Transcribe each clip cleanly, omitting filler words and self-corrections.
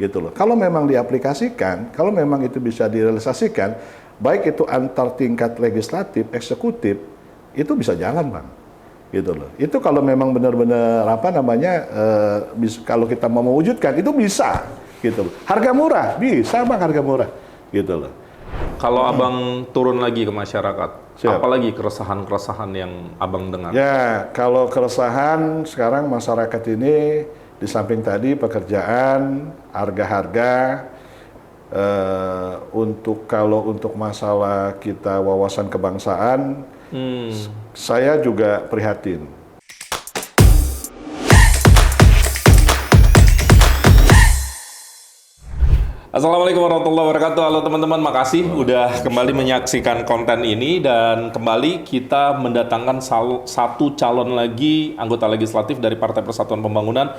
gitu loh. Kalau memang diaplikasikan, kalau memang itu bisa direalisasikan, baik itu antar tingkat legislatif, eksekutif, itu bisa jalan, Bang. Gitu loh. Itu kalau memang benar-benar kalau kita mau mewujudkan itu bisa, gitu loh. Harga murah, bisa Bang, harga murah, gitu loh. Kalau Abang turun lagi ke masyarakat, Siap. apalagi keresahan-keresahan yang Abang dengar? Ya, kalau keresahan sekarang masyarakat ini di samping tadi pekerjaan, harga-harga, kalau untuk masalah kita wawasan kebangsaan, saya juga prihatin. Assalamualaikum warahmatullahi wabarakatuh. Halo teman-teman, makasih udah kembali menyaksikan konten ini, dan kembali kita mendatangkan satu calon lagi anggota legislatif dari Partai Persatuan Pembangunan.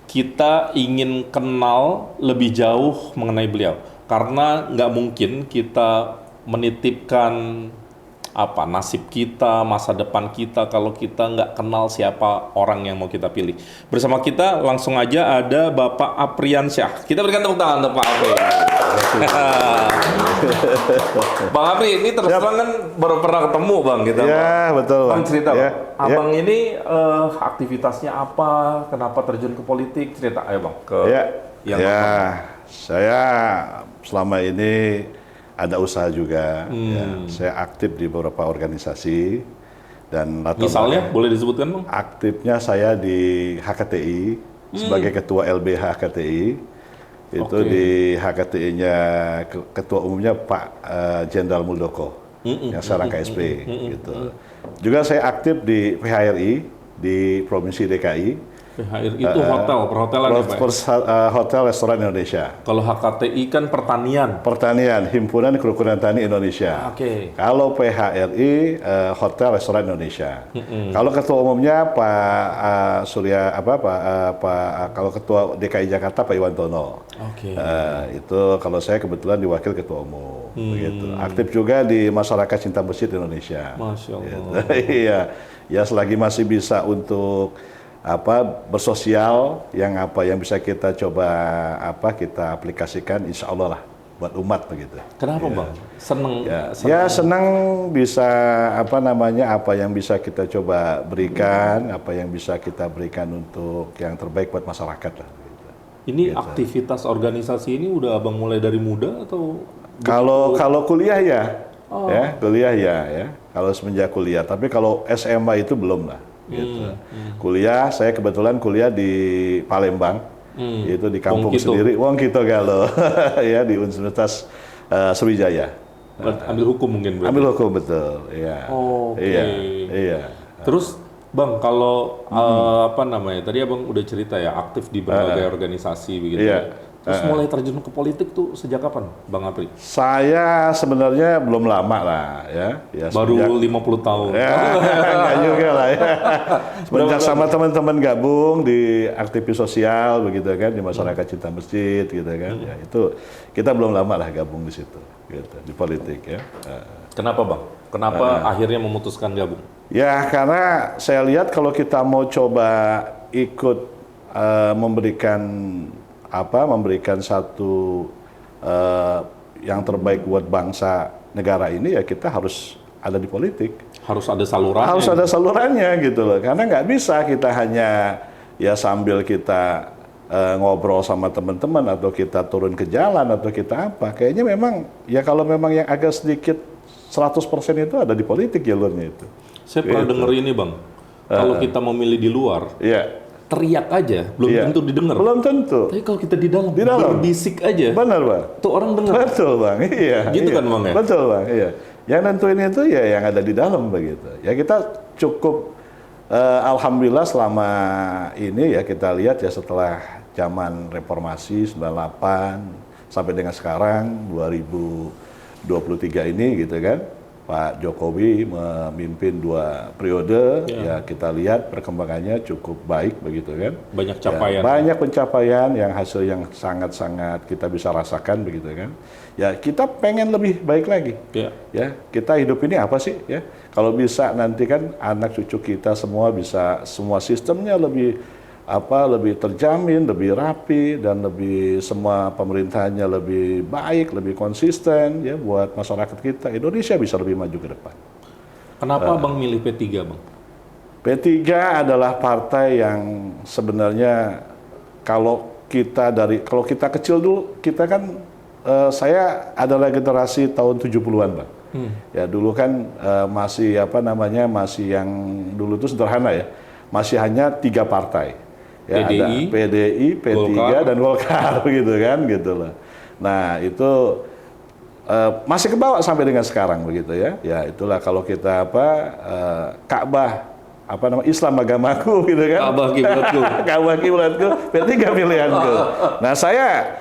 Kita ingin kenal lebih jauh mengenai beliau, karena nggak mungkin kita menitipkan nasib kita, masa depan kita kalau kita nggak kenal siapa orang yang mau kita pilih. Bersama kita langsung aja ada Bapak Apriansyah. Kita berikan tepuk tangan untuk Pak Apri. Bang Apri, ini terus terang kan baru pernah ketemu Bang kita. Ya, betul. Bang cerita ya, Bang. Abang ini aktivitasnya apa? Kenapa terjun ke politik? Cerita ayo Bang. Saya selama ini ada usaha juga. Ya, saya aktif di beberapa organisasi dan misalnya boleh disebutkan Bang? Aktifnya saya di HKTI sebagai ketua LBH HKTI. Itu di HKTI-nya ketua umumnya Pak Jenderal Muldoko yang sekarang KSP gitu. Juga saya aktif di PHRI di Provinsi DKI. PHRI itu perhotelan ya Pak? Hotel Restoran Indonesia. Kalau HKTI kan pertanian. Pertanian, Himpunan Kerukunan Tani Indonesia. Kalau PHRI Hotel Restoran Indonesia. Kalau ketua umumnya Pak kalau ketua DKI Jakarta Pak Iwantono. Itu kalau saya kebetulan diwakil ketua umum. Begitu. Aktif juga di Masyarakat Cinta Masjid Indonesia. Masya Allah. Gitu. Iya, ya selagi masih bisa untuk bersosial yang bisa kita coba kita aplikasikan, insya Allah lah buat umat begitu. Kenapa Bang? Seneng? Senang bisa apa yang bisa kita coba berikan, apa yang bisa kita berikan untuk yang terbaik buat masyarakat lah. Gitu. Ini aktivitas organisasi ini udah Abang mulai dari muda atau? Kalau kuliah kuliah ya. Kalau semenjak kuliah, tapi kalau SMA itu belum lah. Gitu. Kuliah, saya kebetulan kuliah di Palembang, itu di kampung sendiri, Wong Kito Galo, ya di Universitas Sriwijaya. Ambil hukum mungkin berarti? Ambil hukum, betul. Iya. Iya. Terus Bang, kalau tadi Abang udah cerita ya aktif di berbagai organisasi begitu. Terus mulai terjun ke politik tuh sejak kapan, Bang Apri? Saya sebenarnya belum lama lah, ya baru 50 tahun. Enggak juga lah ya. Semenjak sama teman-teman gabung di aktivis sosial begitu kan, di Masyarakat Cinta Masjid gitu kan. Ya, itu kita belum lama lah gabung di situ, gitu, di politik ya. Kenapa Bang? Kenapa akhirnya memutuskan gabung? Ya karena saya lihat kalau kita mau coba ikut memberikan satu yang terbaik buat bangsa negara ini, ya kita harus ada di politik. Harus ada salurannya. Harus ada salurannya gitu loh. Karena nggak bisa kita hanya ya sambil kita ngobrol sama teman-teman atau kita turun ke jalan atau kita apa. Kayaknya memang ya kalau memang yang agak sedikit 100% itu ada di politik jalurnya itu. Saya pernah dengar ini Bang. Kalau kita memilih di luar, teriak aja, belum tentu didengar. Belum tentu. Tapi kalau kita di dalam berbisik aja. Benar Bang. Tuh orang dengar. Betul Bang, iya. Gitu kan Bang ya? Betul Bang, iya. Yang nentuin itu ya yang ada di dalam begitu. Ya kita cukup, alhamdulillah selama ini ya kita lihat ya setelah zaman reformasi 98 sampai dengan sekarang 2023 ini gitu kan. Pak Jokowi memimpin 2 periode, ya kita lihat perkembangannya cukup baik begitu kan. Banyak capaian. Ya, banyak pencapaian yang hasil yang sangat-sangat kita bisa rasakan begitu kan. Ya kita pengen lebih baik lagi. Ya kita hidup ini apa sih ya? Kalau bisa nanti kan anak cucu kita semua bisa, semua sistemnya lebih lebih terjamin, lebih rapi, dan lebih semua pemerintahannya lebih baik, lebih konsisten ya buat masyarakat kita. Indonesia bisa lebih maju ke depan. Kenapa Bang milih P3 Bang? P3 adalah partai yang sebenarnya kalau kita kecil dulu, kita kan saya adalah generasi tahun 70-an, Bang. Ya dulu kan masih masih yang dulu itu sederhana ya. Masih hanya 3 partai. Ya, PDI, ada PDI, P3 Golkar, dan Golkar gitu kan gitu loh. Nah, itu masih kebawa sampai dengan sekarang begitu ya. Ya itulah kalau kita Ka'bah Islam agamaku gitu kan. Ka'bah kiblatku. Ka'bah kiblatku, P3 pilihanku. Nah, saya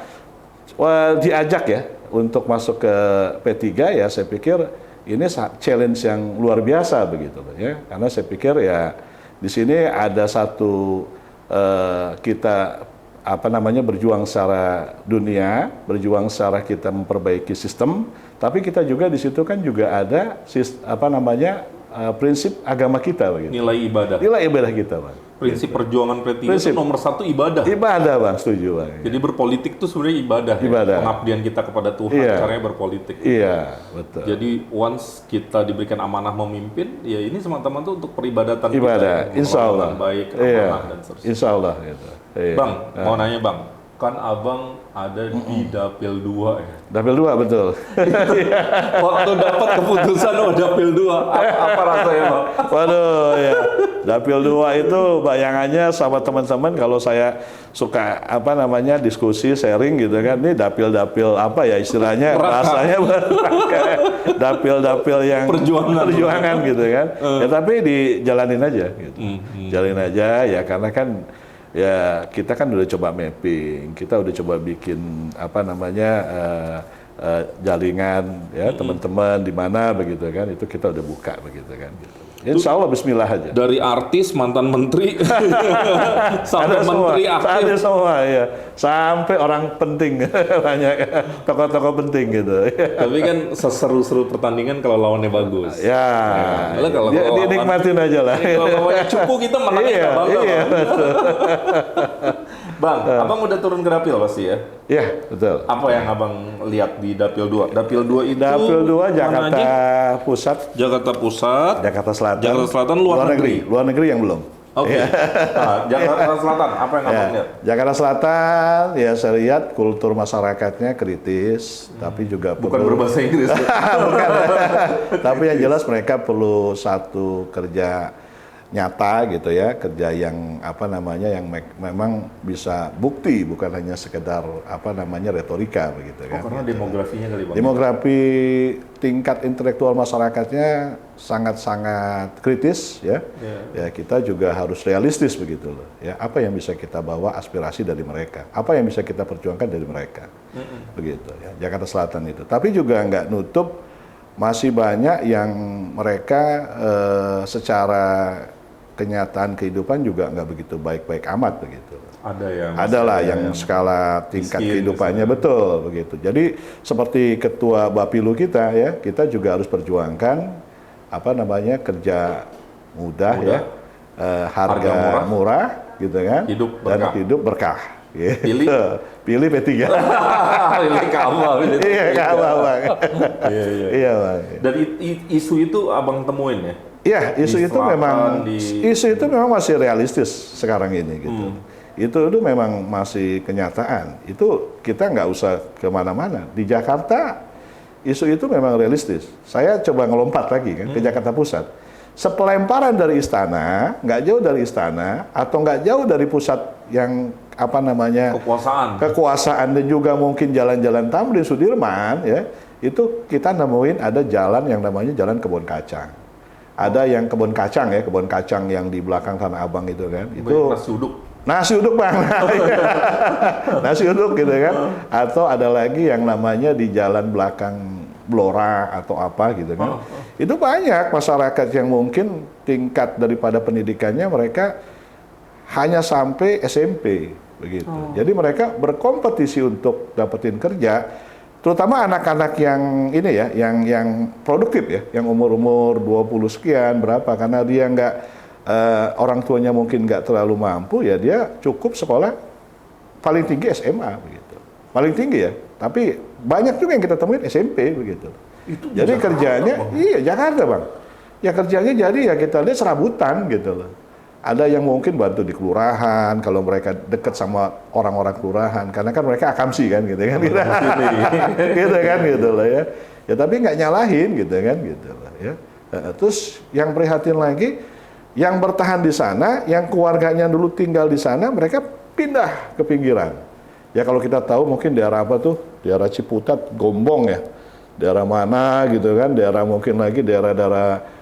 diajak ya untuk masuk ke P3 ya, saya pikir ini challenge yang luar biasa begitu loh ya. Karena saya pikir ya di sini ada satu kita berjuang secara dunia, berjuang secara kita memperbaiki sistem, tapi kita juga di situ kan juga ada prinsip agama kita begitu. Nilai ibadah. Nilai ibadah kita, Bang. Prinsip perjuangan P3 itu nomor 1 ibadah. Ibadah, Bang, setuju, Bang. Jadi berpolitik itu sebenarnya ibadah. Ibadah. Ya? Pengabdian kita kepada Tuhan, caranya berpolitik. Iya, betul. Jadi once kita diberikan amanah memimpin, ya ini semata-mata untuk peribadatan ibadah. kita. Insya Allah. Baik, amanah dan seterusnya. Insya Allah. Gitu. Iya. Bang, mau nanya Bang, kan Abang ada di Dapil 2 ya? Dapil 2, betul. Waktu dapat keputusan Dapil 2, apa rasanya Bang? Waduh, ya. Dapil 2 itu bayangannya sama teman-teman kalau saya suka diskusi, sharing gitu kan. Ini dapil-dapil apa ya istilahnya, rasanya dapil-dapil yang perjuangan gitu kan. Ya tapi dijalanin aja gitu. Jalanin aja ya karena kan ya kita kan udah coba mapping, kita udah coba bikin jaringan ya teman-teman di mana begitu kan, itu kita udah buka begitu kan gitu. Insya Allah Bismillah aja. Dari artis, mantan menteri, sampai menteri aktif. Ada semua ya, sampai orang penting banyak tokoh-tokoh penting gitu. Tapi kan seseru-seru pertandingan kalau lawannya bagus. Ya, kalau dinikmatin aja lah. Kalau lawannya cupu kita menangnya nggak bangga. Iya, betul. Bang, Abang udah turun ke Dapil pasti ya? Iya, betul. Apa yang Abang lihat di Dapil 2? Dapil 2 itu Dapil 2 Jakarta Pusat. Jakarta Pusat. Jakarta Selatan. Jakarta Selatan, luar negeri. Luar negeri yang belum. Oke. Jakarta Selatan, apa yang Abang lihat? Jakarta Selatan, ya saya lihat kultur masyarakatnya kritis, tapi juga bukan berbahasa Inggris. Bukan. Tapi yang jelas mereka perlu satu kerja nyata gitu ya, kerja yang yang memang bisa bukti, bukan hanya sekedar retorika begitu kan. Karena demografinya kali Bang. Demografi tingkat intelektual masyarakatnya sangat-sangat kritis ya. Ya kita juga harus realistis begitu loh. Ya, apa yang bisa kita bawa aspirasi dari mereka? Apa yang bisa kita perjuangkan dari mereka? Begitu ya. Jakarta Selatan itu. Tapi juga nggak nutup masih banyak yang mereka secara kenyataan kehidupan juga nggak begitu baik-baik amat begitu. Adalah yang skala tingkat kehidupannya misalnya. Betul begitu. Jadi seperti ketua Bapilu kita ya, kita juga harus perjuangkan kerja mudah. Ya, harga murah gitu kan, hidup berkah. Gitu. Pilih P3. Pilih Ka'bah. Iya Ka'bah Bang. Iya Bang. Dan isu itu Abang temuin ya? Iya, isu itu memang masih realistis sekarang ini gitu. Itu memang masih kenyataan. Itu kita nggak usah kemana-mana. Di Jakarta isu itu memang realistis. Saya coba ngelompat lagi kan ke Jakarta Pusat. Sepelemparan dari istana, nggak jauh dari istana, atau nggak jauh dari pusat yang kekuasaan dan juga mungkin jalan-jalan Tamrin Sudirman ya, itu kita nemuin ada jalan yang namanya Jalan Kebun Kacang. Ada yang kebun kacang yang di belakang Tanah Abang itu kan. Itu nasi uduk Bang. Nasi uduk gitu kan. Atau ada lagi yang namanya di jalan belakang Blora atau apa gitu kan. Itu banyak masyarakat yang mungkin tingkat daripada pendidikannya mereka hanya sampai SMP begitu. Jadi mereka berkompetisi untuk dapetin kerja. Terutama anak-anak yang ini ya, yang produktif ya, yang umur-umur 20 sekian berapa, karena dia nggak orang tuanya mungkin nggak terlalu mampu, ya dia cukup sekolah paling tinggi SMA begitu. Paling tinggi ya. Tapi banyak juga yang kita temuin SMP begitu. Jadi kerjanya, iya Jakarta Bang. Ya kerjanya jadi ya kita lihat serabutan gitu loh. Ada yang mungkin bantu di kelurahan, kalau mereka dekat sama orang-orang kelurahan, karena kan mereka akamsi kan gitu kan. Gitu kan gitu loh ya. Ya tapi nggak nyalahin gitu kan gitu loh ya. Terus yang prihatin lagi, yang bertahan di sana, yang keluarganya dulu tinggal di sana, mereka pindah ke pinggiran. Ya kalau kita tahu mungkin daerah apa tuh, daerah Ciputat, Gombong ya, daerah mana gitu kan, daerah mungkin lagi daerah-daerah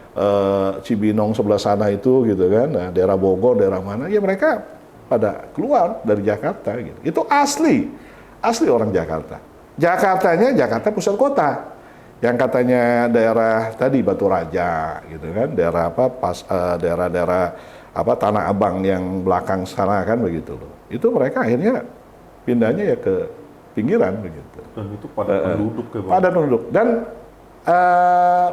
Cibinong sebelah sana itu gitu kan, nah, daerah Bogor, daerah mana, ya mereka pada keluar dari Jakarta gitu. Itu asli orang Jakarta. Jakarta pusat kota. Yang katanya daerah tadi Batu Raja gitu kan, daerah apa daerah-daerah apa Tanah Abang yang belakang sana kan begitu loh. Itu mereka akhirnya pindahnya ya ke pinggiran begitu. Dan itu padat penduduk ya Bang. Padat penduduk dan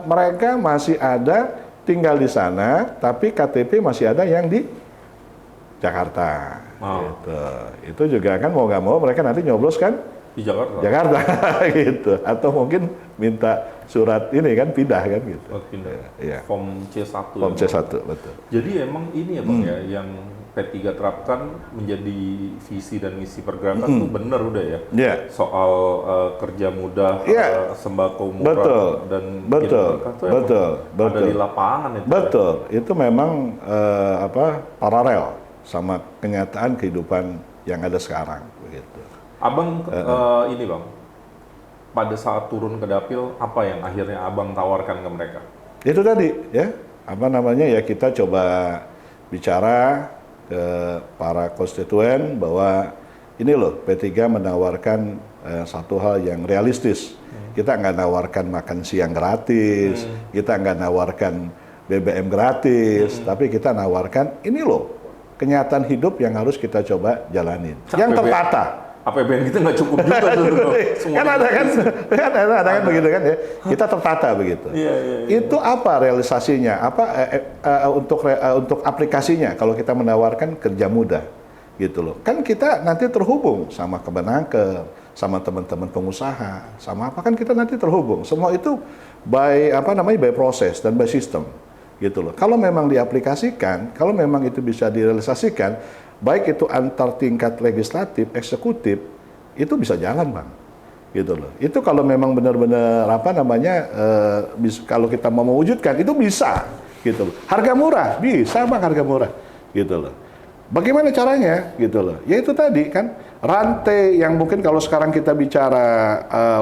mereka masih ada tinggal di sana, tapi KTP masih ada yang di Jakarta. Gitu. Itu juga kan mau nggak mau mereka nanti nyoblos kan di Jakarta. gitu. Atau mungkin minta surat ini kan pindah kan gitu. Oh, pindah. Ya. Form C1. Form ya, C1 betul. Jadi emang ini ya Bang ya yang P3 terapkan menjadi visi dan misi pergerakan tuh bener udah ya. Yeah. Soal kerja mudah, sembako murah betul. dan betul. ada di lapangan itu. Betul. Ya. Itu memang paralel sama kenyataan kehidupan yang ada sekarang begitu. Abang ini Bang, pada saat turun ke dapil apa yang akhirnya Abang tawarkan ke mereka? Itu tadi ya, ya kita coba bicara ke para konstituen bahwa ini loh P3 menawarkan satu hal yang realistis. Kita nggak nawarkan makan siang gratis, kita nggak nawarkan BBM gratis, tapi kita nawarkan ini loh kenyataan hidup yang harus kita coba jalanin. Yang tertata. APBN kita nggak cukup juga dulu. Kan ada kan begitu kan ya. Kita tertata begitu. Iya. Itu apa realisasinya? Apa untuk aplikasinya kalau kita menawarkan kerja mudah gitu loh. Kan kita nanti terhubung sama Kemenaker, sama teman-teman pengusaha, sama apa kan kita nanti terhubung. Semua itu by proses dan by system gitu loh. Kalau memang diaplikasikan, kalau memang itu bisa direalisasikan, baik itu antar tingkat legislatif, eksekutif, itu bisa jalan Bang, gitu loh. Itu kalau memang benar-benar kalau kita mau mewujudkan itu bisa, gitu loh. Harga murah, bisa Bang harga murah, gitu loh. Bagaimana caranya, gitu loh. Ya itu tadi kan rantai yang mungkin kalau sekarang kita bicara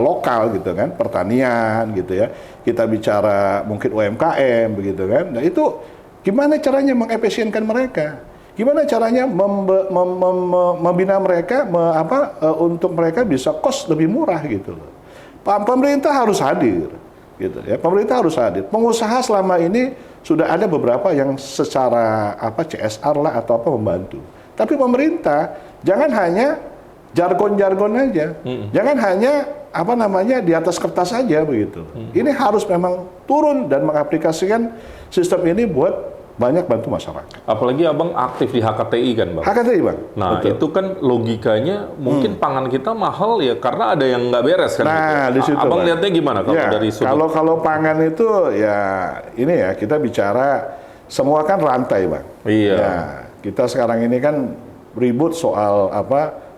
lokal, gitu kan, pertanian, gitu ya. Kita bicara mungkin UMKM, begitu kan. Nah itu gimana caranya mengefisienkan mereka? Gimana caranya membina mereka untuk mereka bisa cost lebih murah gitu loh. Pemerintah harus hadir gitu ya. Pemerintah harus hadir. Pengusaha selama ini sudah ada beberapa yang secara CSR lah atau membantu. Tapi pemerintah jangan hanya jargon-jargon aja. Jangan hanya di atas kertas saja begitu. Ini harus memang turun dan mengaplikasikan sistem ini buat banyak bantu masyarakat. Apalagi Abang aktif di HKTI kan Bang? HKTI Bang. Nah betul. Itu kan logikanya mungkin pangan kita mahal ya karena ada yang nggak beres kan? Nah gitu. di situ Abang lihatnya gimana kalau dari sudut? Kalau pangan itu ya ini ya kita bicara semua kan rantai Bang. Iya. Ya, kita sekarang ini kan ribut soal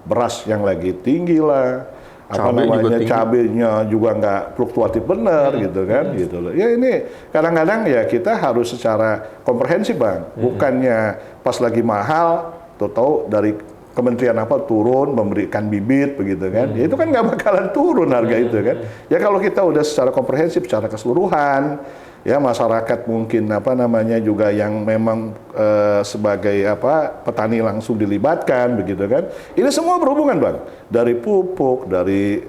beras yang lagi tinggi lah. Cabenya juga nggak fluktuatif benar gitu kan gitu loh. Ya ini kadang-kadang ya kita harus secara komprehensif Bang. Bukannya pas lagi mahal tahu dari kementerian turun memberikan bibit begitu kan. Ya itu kan nggak bakalan turun harga itu kan. Ya kalau kita udah secara komprehensif secara keseluruhan ya masyarakat mungkin juga yang memang sebagai petani langsung dilibatkan begitu kan. Ini semua berhubungan Bang. Dari pupuk, dari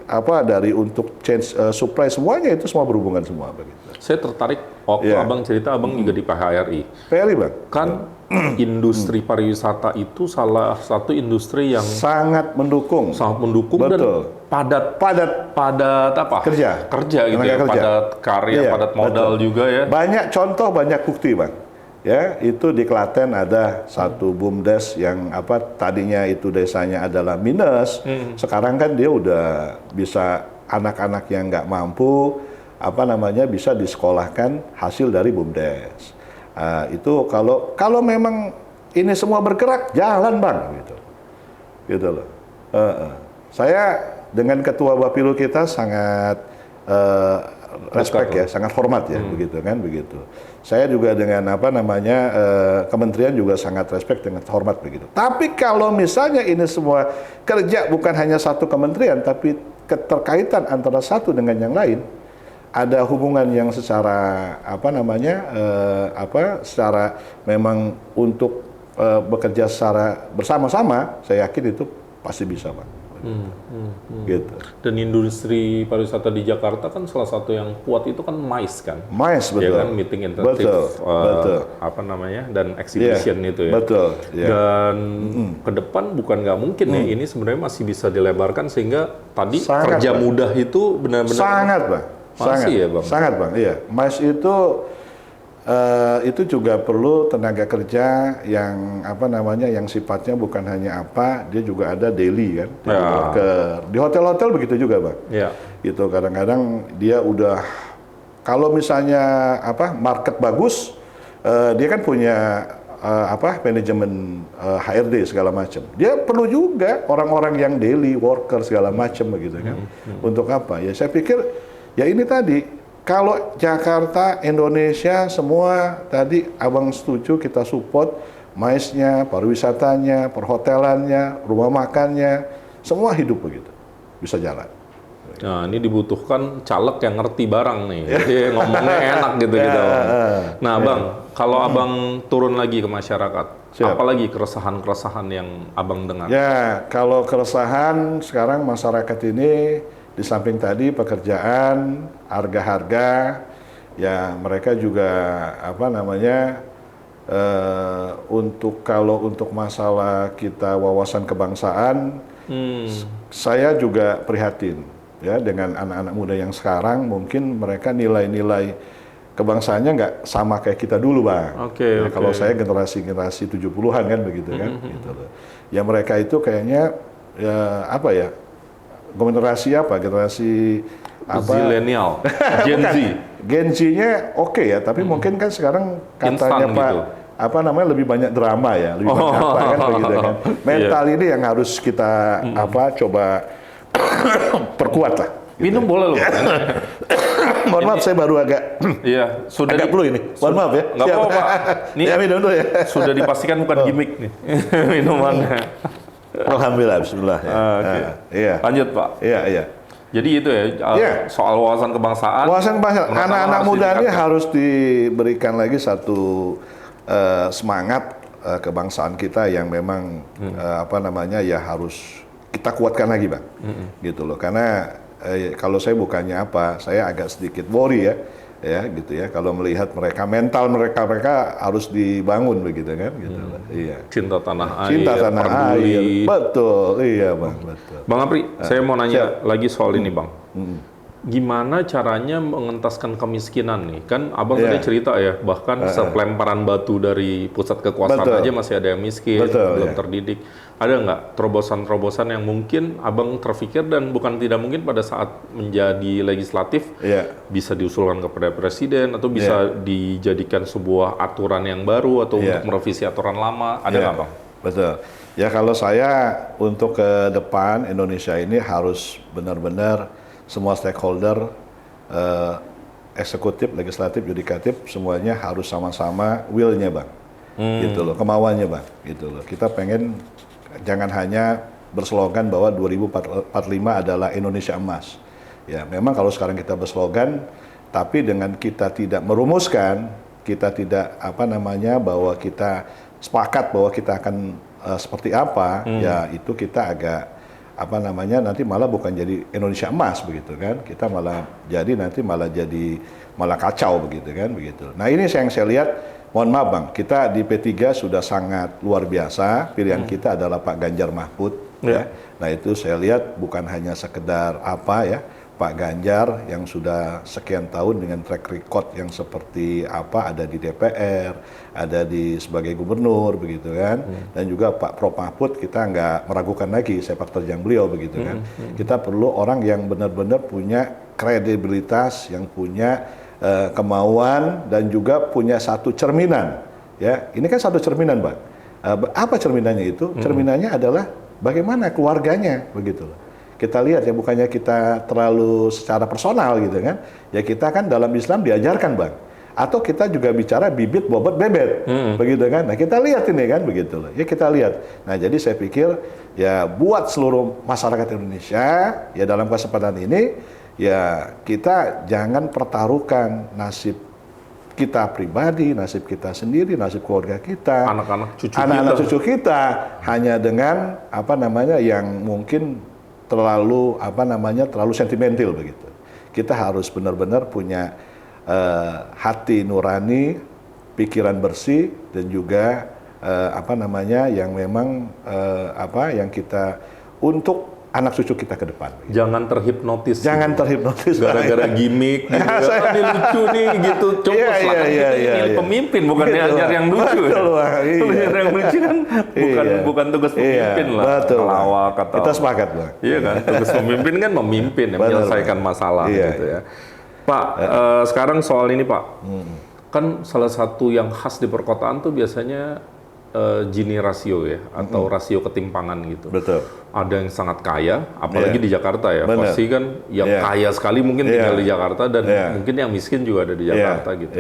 untuk change supply semuanya itu semua berhubungan semua begitu. Saya tertarik waktu Abang cerita Abang juga di PHRI. PHRI Bang. Kan industri pariwisata itu salah satu industri yang sangat mendukung. Betul. Dan padat kerja gitu ya, padat karya, padat modal juga ya. Banyak contoh, banyak bukti Bang. ya itu di Klaten ada satu BUMDes yang apa tadinya itu desanya adalah minus, sekarang kan dia udah bisa anak-anak yang nggak mampu apa namanya bisa disekolahkan hasil dari BUMDes. Itu kalau memang ini semua bergerak jalan bang gitu loh. Saya dengan ketua Bapilu kita sangat respect ya, sangat hormat ya, begitu kan, begitu. Saya juga dengan apa namanya kementerian juga sangat respect dengan hormat begitu. Tapi kalau misalnya ini semua kerja bukan hanya satu kementerian, tapi keterkaitan antara satu dengan yang lain, ada hubungan yang secara apa namanya secara memang untuk bekerja secara bersama-sama, saya yakin itu pasti bisa, Pak. Gitu. Dan industri pariwisata di Jakarta kan salah satu yang kuat itu kan MICE kan. MICE betul. Ya kan meeting interaktif betul. apa namanya dan exhibition itu ya. Betul. Yeah. Dan ke depan bukan nggak mungkin ya ini sebenarnya masih bisa dilebarkan sehingga tadi sangat, kerja Bang. mudah itu benar-benar sangat, Bang. Masih ya, Bang. Sangat, Bang. Iya. MICE itu juga perlu tenaga kerja yang apa namanya yang sifatnya bukan hanya apa, dia juga ada daily kan, di hotel-hotel begitu juga, Bang. Ya. Gitu kadang-kadang dia udah kalau misalnya apa market bagus, dia kan punya manajemen HRD segala macam. Dia perlu juga orang-orang yang daily worker segala macam begitu kan. Untuk apa? Ya saya pikir ya ini tadi. Kalau Jakarta, Indonesia, semua tadi abang setuju kita support MICE-nya, pariwisatanya, perhotelannya, rumah makannya, semua hidup begitu, bisa jalan. Nah ini dibutuhkan caleg yang ngerti barang nih, jadi ngomongnya enak gitu-gitu. Nah Bang, kalau Abang turun lagi ke masyarakat, apalagi keresahan-keresahan yang Abang dengar? Ya, kalau keresahan sekarang masyarakat ini di samping tadi pekerjaan, harga-harga, ya mereka juga apa namanya kalau untuk masalah kita wawasan kebangsaan, saya juga prihatin ya dengan anak-anak muda yang sekarang mungkin mereka nilai-nilai kebangsaannya nggak sama kayak kita dulu, Bang. Kalau saya generasi 70-an kan begitu kan, gitu loh. Ya mereka itu kayaknya ya apa ya? Generasi Zillennial, Gen Z. Gen Z-nya oke ya, tapi mungkin kan sekarang katanya Pak gitu. apa namanya lebih banyak drama ya, lebih banyak apa kan begitu kan. Mental ini yang harus kita coba perkuat lah. Gitu. Minum boleh loh. Mohon maaf saya baru agak sudah agak flu ini. Mohon maaf ya. Nggak apa-apa. Ini ya minum dulu ya. Sudah dipastikan bukan gimmick nih minumannya. Alhamdulillah, bismillah. Iya. Lanjut Pak. Iya. Jadi itu ya, soal wawasan kebangsaan. Wawasan kebangsaan, anak-anak muda ini harus diberikan lagi satu semangat kebangsaan kita yang memang ya harus kita kuatkan lagi, Bang. Gitu loh. Karena kalau saya bukannya saya agak sedikit worry ya gitu ya kalau melihat mental mereka harus dibangun begitu kan gitu iya cinta tanah air betul iya Bang betul Bang Apri saya mau nanya lagi soal ini Bang gimana caranya mengentaskan kemiskinan nih kan Abang tadi cerita ya bahkan sepelemparan batu dari pusat kekuasaan aja masih ada yang miskin belum terdidik ada nggak terobosan-terobosan yang mungkin Abang terpikir dan bukan tidak mungkin pada saat menjadi legislatif bisa diusulkan kepada presiden atau bisa dijadikan sebuah aturan yang baru atau untuk merevisi aturan lama ada nggak Bang? Betul. Ya kalau saya untuk ke depan Indonesia ini harus benar-benar semua stakeholder eksekutif, legislatif, yudikatif semuanya harus sama-sama will-nya Bang. Gitu loh, kemauannya Bang. Gitu loh. Kita pengen jangan hanya berslogan bahwa 2045 adalah Indonesia emas. Ya, memang kalau sekarang kita berslogan, tapi dengan kita tidak merumuskan, kita tidak bahwa kita sepakat bahwa kita akan seperti apa, ya itu kita agak nanti malah bukan jadi Indonesia emas begitu kan, kita malah kacau begitu kan begitu. Nah ini yang saya lihat. Mohon maaf Bang, kita di P3 sudah sangat luar biasa, pilihan kita adalah Pak Ganjar Mahfud. Ya. Nah itu saya lihat bukan hanya sekedar Pak Ganjar yang sudah sekian tahun dengan track record yang seperti apa, ada di DPR, ada sebagai gubernur begitu kan, dan juga Pak Prof Mahfud, kita nggak meragukan lagi sepak terjang beliau begitu kan. Kita perlu orang yang benar-benar punya kredibilitas, yang punya kemauan dan juga punya satu cerminan. Ya, ini kan satu cerminan, Bang. Apa cerminannya itu? Cerminannya adalah bagaimana keluarganya begitu. Kita lihat ya, bukannya kita terlalu secara personal gitu kan. Ya kita kan dalam Islam diajarkan, Bang. Atau kita juga bicara bibit bobot bebet. Begitu kan. Nah, kita lihat ini kan begitu loh. Ya kita lihat. Nah, jadi saya pikir ya buat seluruh masyarakat Indonesia ya dalam kesempatan ini ya kita jangan pertaruhkan nasib kita pribadi, nasib kita sendiri, nasib keluarga kita, anak-anak cucu kita hanya dengan apa namanya yang mungkin terlalu terlalu sentimental begitu. Kita harus benar-benar punya hati nurani, pikiran bersih dan juga yang memang yang kita untuk anak cucu kita ke depan. Jangan terhipnotis. Jangan terhipnotis. Gara-gara gimmick gitu. Ini lucu nih gitu. Coba ini pemimpin bukan diajar yang lucu. Ajar yang lucu kan bukan tugas pemimpin lah. Betul. Pelawak atau kita sepakat, Bang. Iya kan? Tugas pemimpin kan memimpin, menyelesaikan masalah gitu ya. Pak, sekarang soal ini, Pak. Kan salah satu yang khas di perkotaan tuh biasanya Gini rasio ya, atau rasio ketimpangan gitu. Betul. Ada yang sangat kaya, apalagi di Jakarta ya. Pasti kan yang kaya sekali mungkin tinggal di Jakarta dan mungkin yang miskin juga ada di Jakarta gitu.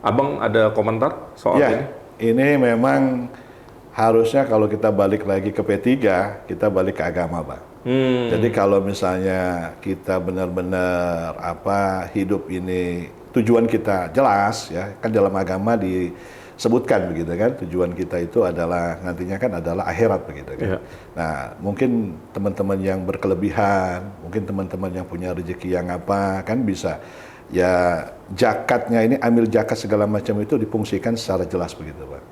Abang ada komentar soal ini? Ini memang harusnya kalau kita balik lagi ke P3, kita balik ke agama, Bang. Jadi kalau misalnya kita benar-benar hidup ini tujuan kita jelas ya, kan dalam agama disebutkan begitu kan, tujuan kita itu adalah nantinya kan adalah akhirat begitu kan. Nah, mungkin teman-teman yang berkelebihan, mungkin teman-teman yang punya rezeki yang kan bisa ya zakatnya ini, ambil zakat segala macam itu difungsikan secara jelas begitu, Pak.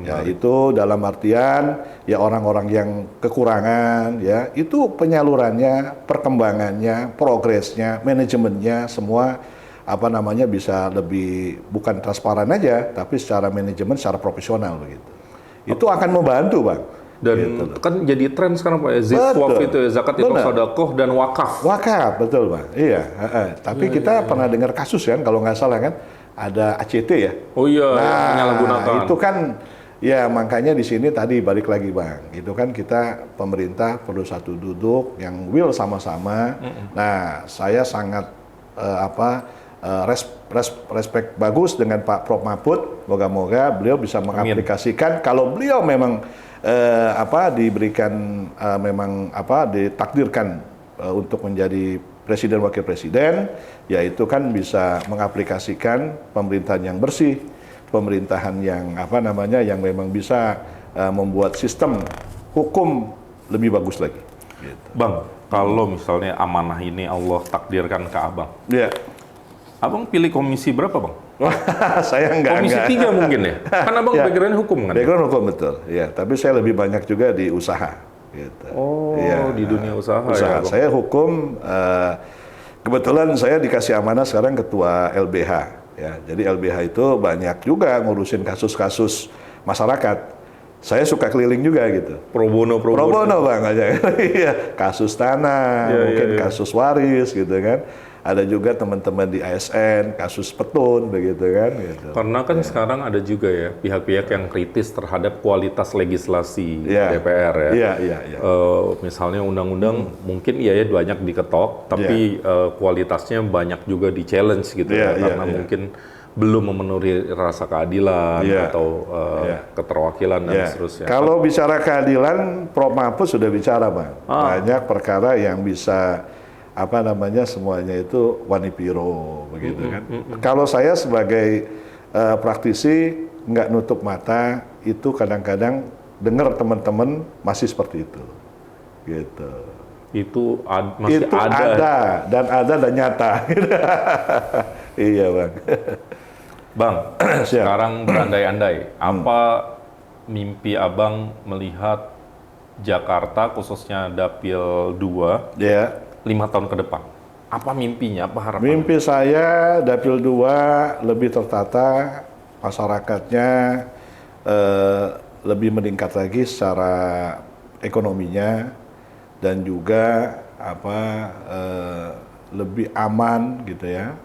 Ya itu dalam artian ya orang-orang yang kekurangan ya, itu penyalurannya, perkembangannya, progresnya, manajemennya semua bisa lebih bukan transparan aja, tapi secara manajemen, secara profesional begitu. Itu akan membantu, Bang. Dan gitu kan jadi tren sekarang, Pak ya, ZIFWAF itu ya, zakat itu sedekah dan wakaf. Wakaf, betul, Bang. Iya. Tapi kita pernah dengar kasus kan, kalau nggak salah kan, ada ACT ya. Oh iya, menyalahgunakan. Itu kan, ya makanya di sini tadi balik lagi, Bang. Itu kan kita pemerintah perlu satu duduk yang will sama-sama. Nah, saya sangat respect bagus dengan Pak Prof Mahfud. Moga-moga beliau bisa mengaplikasikan. Kalau beliau memang diberikan ditakdirkan untuk menjadi presiden wakil presiden, yaitu kan bisa mengaplikasikan pemerintahan yang bersih, pemerintahan yang yang memang bisa membuat sistem hukum lebih bagus lagi. Gitu. Bang, kalau misalnya amanah ini Allah takdirkan ke Abang. Iya. Abang pilih komisi berapa, Bang? Saya enggak. Komisi 3 mungkin ya? Kan Abang background hukum kan? Background hukum, betul. Ya, tapi saya lebih banyak juga di usaha. Gitu. Oh, di dunia usaha ya, Bang? Saya hukum, kebetulan saya dikasih amanah sekarang ketua LBH. Ya, jadi LBH itu banyak juga ngurusin kasus-kasus masyarakat. Saya suka keliling juga gitu. Pro bono, Bang, aja. Iya, kasus tanah, mungkin kasus waris gitu kan. Ada juga teman-teman di ASN, kasus petun, begitu kan. Gitu. Karena kan sekarang ada juga ya pihak-pihak yang kritis terhadap kualitas legislasi DPR ya. Iya. Misalnya undang-undang mungkin banyak diketok, tapi kualitasnya banyak juga di-challenge gitu karena mungkin belum memenuhi rasa keadilan atau keterwakilan dan seterusnya. Kalau bicara keadilan, Prof Mahfud sudah bicara, Bang. Banyak perkara yang bisa semuanya itu wanipiro begitu kan. Kalau saya sebagai praktisi nggak nutup mata, itu kadang-kadang dengar teman-teman masih seperti itu. Gitu. Itu masih ada dan nyata. Iya, Bang. Bang, sekarang berandai-andai, apa mimpi Abang melihat Jakarta khususnya Dapil 2 5 tahun ke depan? Apa mimpinya, apa harapannya? Mimpi saya Dapil 2 lebih tertata, masyarakatnya lebih meningkat lagi secara ekonominya dan juga lebih aman gitu ya,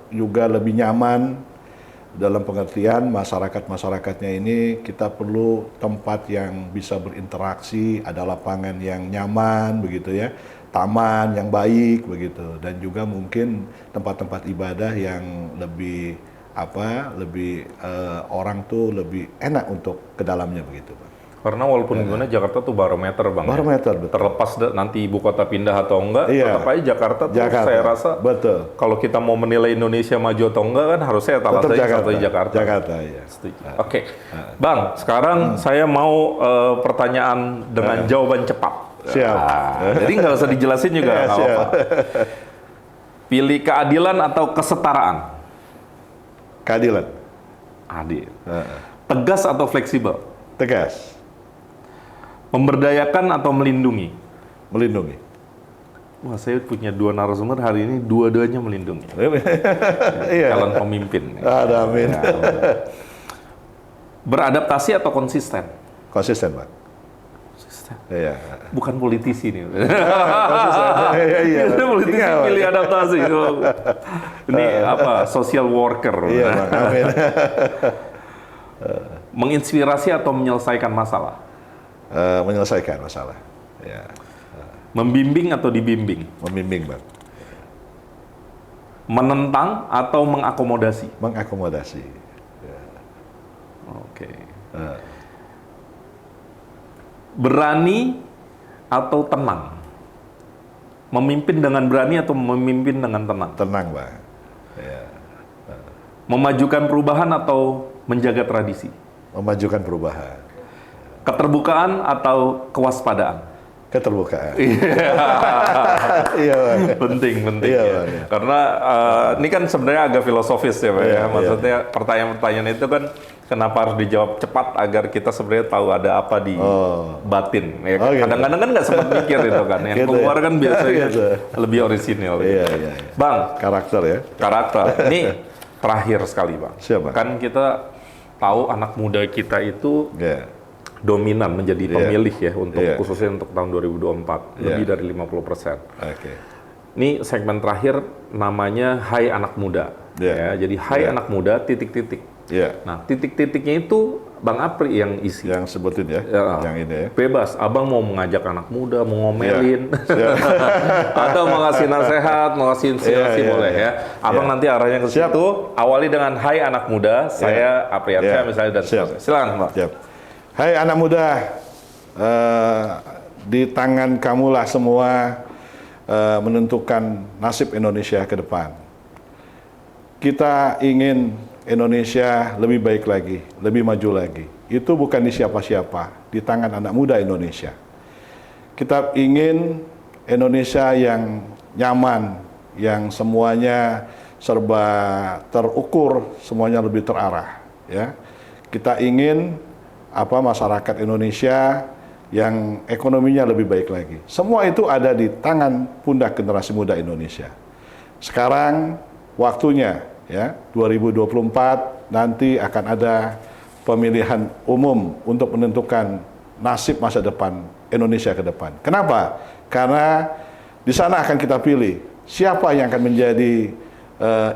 juga lebih nyaman dalam pengertian masyarakatnya ini kita perlu tempat yang bisa berinteraksi, ada lapangan yang nyaman begitu ya, taman yang baik begitu, dan juga mungkin tempat-tempat ibadah yang lebih orang tuh lebih enak untuk ke dalamnya begitu, Pak. Karena walaupun gimana Jakarta tuh barometer, Bang. Barometer, betul. Terlepas nanti ibu kota pindah atau enggak, Iya. tetap aja Jakarta tuh saya rasa betul. kalau kita mau menilai Indonesia maju atau enggak kan harusnya Tetap satu Jakarta. Jakarta, ya. Setuju. Oke. Bang, sekarang saya mau pertanyaan dengan jawaban cepat. Siap. Jadi nggak usah dijelasin juga, nggak apa-apa. Pilih keadilan atau kesetaraan? Keadilan. Adil. Tegas atau fleksibel? Tegas. Memberdayakan atau melindungi? Melindungi. Wah, saya punya dua narasumber hari ini, dua-duanya melindungi. Iya. Calon pemimpin. Amin. Ya. Beradaptasi atau konsisten? Konsisten, Pak. Konsisten. Iya. Bukan politisi nih. Konsisten. Iya. Itu politisi Iya, Pak. pilih adaptasi. Ini apa? Social worker. Iya, Pak. Amin. Menginspirasi atau menyelesaikan masalah? Menyelesaikan masalah. Ya. Membimbing atau dibimbing? Membimbing, Bang. Menentang atau mengakomodasi? Mengakomodasi. Oke. Berani atau tenang? Memimpin dengan berani atau memimpin dengan tenang? Tenang, Bang. Ya. Memajukan perubahan atau menjaga tradisi? Memajukan perubahan. Keterbukaan atau kewaspadaan? Keterbukaan. Iya, Bang. Penting Iya, ya. Bang, ya. Karena ini kan sebenarnya agak filosofis ya, Pak. Iya, Ya. Maksudnya pertanyaan-pertanyaan itu kan kenapa harus dijawab cepat agar kita sebenarnya tahu ada apa di batin. Ya, Oh, gitu. Kadang-kadang kan nggak sempat mikir itu kan. Yang Gitu keluar ya. kan biasanya Gitu. lebih orisinil. Iya, gitu. iya. Bang, Karakter ya. karakter. Ini terakhir sekali, Bang. Siap, Bang. Kan kita tahu anak muda kita itu Ya. dominan menjadi pemilih ya untuk Iya. khususnya untuk tahun 2024 lebih dari 50%. Oke. Ini segmen terakhir namanya Hai Anak Muda. Iya. Ya, jadi Hai Iya. Anak Muda titik-titik. Iya. Nah, titik-titiknya itu Bang Apri yang isi. Yang sebutin ya. Ya. Yang ini ya. Bebas, Abang mau mengajak anak muda, mau ngomelin, Iya. atau mau ngasih nasihat, mau ngasih inspirasi Iya, boleh iya. ya. Abang nanti arahnya ke Siap. situ. Awali dengan Hai Anak Muda, saya Apriansyah Iya. misalnya dan Siap. seterusnya. Silakan, Pak. Siap. Hai anak muda, di tangan kamulah semua menentukan nasib Indonesia ke depan. Kita ingin Indonesia lebih baik lagi, lebih maju lagi. Itu bukan di siapa-siapa, di tangan anak muda Indonesia. Kita ingin Indonesia yang nyaman, yang semuanya serba terukur, semuanya lebih terarah. Ya, kita ingin masyarakat Indonesia yang ekonominya lebih baik lagi. Semua itu ada di tangan pundak generasi muda Indonesia. Sekarang waktunya ya, 2024 nanti akan ada pemilihan umum untuk menentukan nasib masa depan Indonesia ke depan. Kenapa? Karena di sana akan kita pilih siapa yang akan menjadi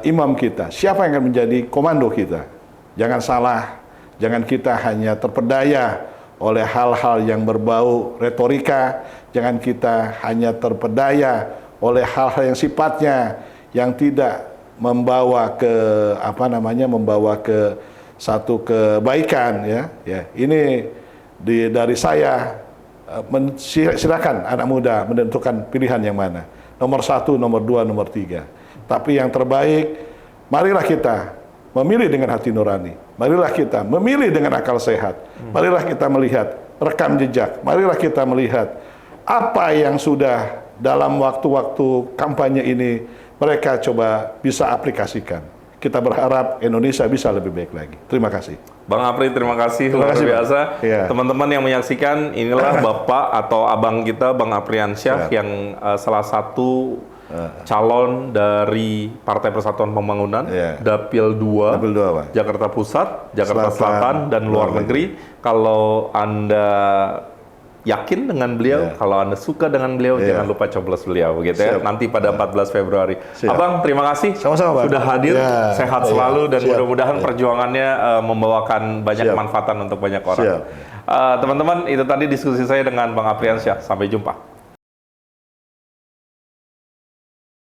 imam kita, siapa yang akan menjadi komando kita. Jangan salah. Jangan kita hanya terpedaya oleh hal-hal yang berbau retorika. Jangan kita hanya terpedaya oleh hal-hal yang sifatnya yang tidak membawa ke membawa ke satu kebaikan ya. Ya, ini dari saya silakan anak muda menentukan pilihan yang mana. Nomor 1, nomor 2, nomor 3. Tapi yang terbaik, marilah kita memilih dengan hati nurani. Marilah kita memilih dengan akal sehat. Marilah kita melihat rekam jejak. Marilah kita melihat apa yang sudah dalam waktu-waktu kampanye ini mereka coba bisa aplikasikan. Kita berharap Indonesia bisa lebih baik lagi. Terima kasih. Bang Apri, terima kasih Terima luar kasih, biasa. Iya. Teman-teman yang menyaksikan, inilah Bapak atau Abang kita, Bang Apriansyah, yang salah satu calon dari Partai Persatuan Pembangunan, Iya. Dapil 2, Dapil 2, Pak. Jakarta Pusat, Jakarta Selatan, Selatan, dan luar negeri. Kalau Anda yakin dengan beliau, kalau Anda suka dengan beliau, Iya. jangan lupa coblos beliau, begitu ya. Siap. Nanti pada 14 Februari. Siap. Abang, terima kasih Sama-sama, Pak. sudah hadir, Ya. sehat Iya. selalu, dan Siap. mudah-mudahan perjuangannya membawakan banyak Siap. manfaatan untuk banyak orang. Siap. Teman-teman, itu tadi diskusi saya dengan Bang Apriansyah. Sampai jumpa.